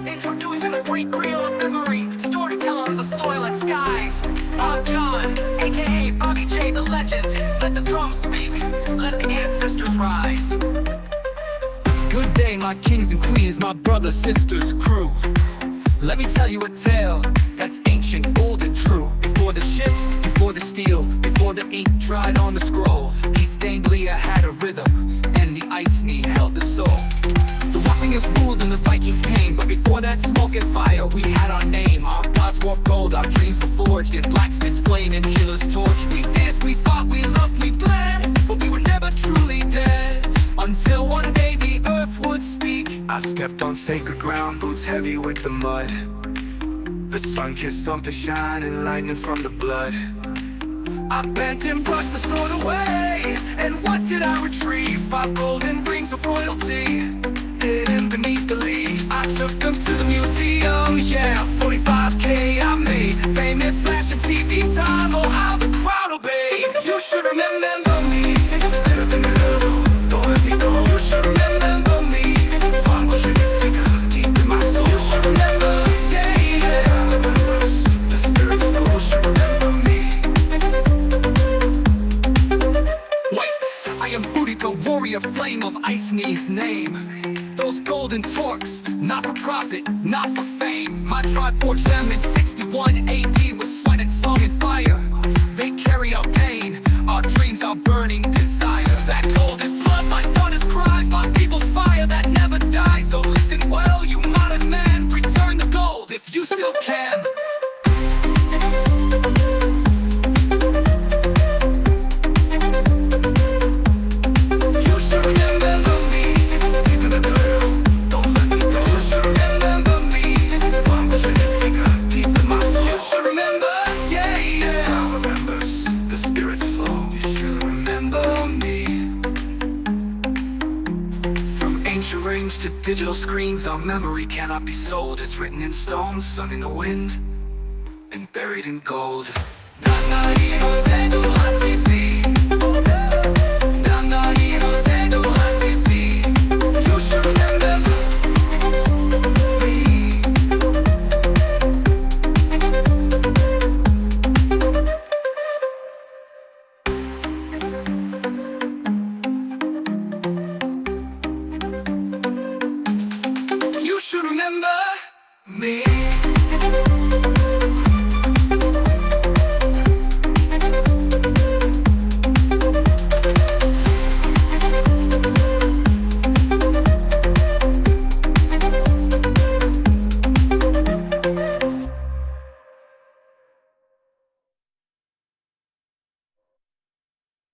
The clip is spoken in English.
Introducing the great griot memory, storyteller of the soil and skies. I'm John, aka Bobby J the legend. Let the drums speak, let the ancestors rise. Good day, my kings and queens, my brothers, sisters, crew. Let me tell you a tale that's ancient, old and true. Before the ships, before the steel, before the ink dried on the scroll, East Anglia had a rhythm, and the Iceni held the soul. The Wappingers ruled and the Vikings came, but before that smoke and fire, we had our name. Our gods wore gold, our dreams were forged in blacksmith's flame and healer's torch. We danced, we fought, we loved, we bled, but we were never truly dead. Until one day the earth would speak. I stepped on sacred ground, boots heavy with the mud. The sun kissed something shining, lightning from the blood. I bent and brushed the sword away, and what did I retrieve? 5 golden rings of royalty, hidden beneath the leaves. I took them to the museum, yeah, 45K I made. Fame and flash and TV time, oh how the crowd obeyed. You should remember me, don't let me go. You should remember me, deep in my soul. You should remember, yeah, yeah. The spirit's flow, should remember me. Wait, I am Booty, the warrior flame of Iceni's name. Those golden torques, not for profit, not for fame. My tribe forged them in 61 AD with sweat and song and fire. They carry our pain, our dreams, our burning desire. That gold is blood, my thought is cries, my people's fire that never dies. So listen well, you modern man, return the gold if you still can. You should remember me, deep in the dirt, don't let me go. You should remember me, deep in my soul. You should remember, yeah, yeah. God remembers, the spirit's flow. You should remember me. From ancient rings to digital screens, our memory cannot be sold. It's written in stone, sung in the wind, and buried in gold.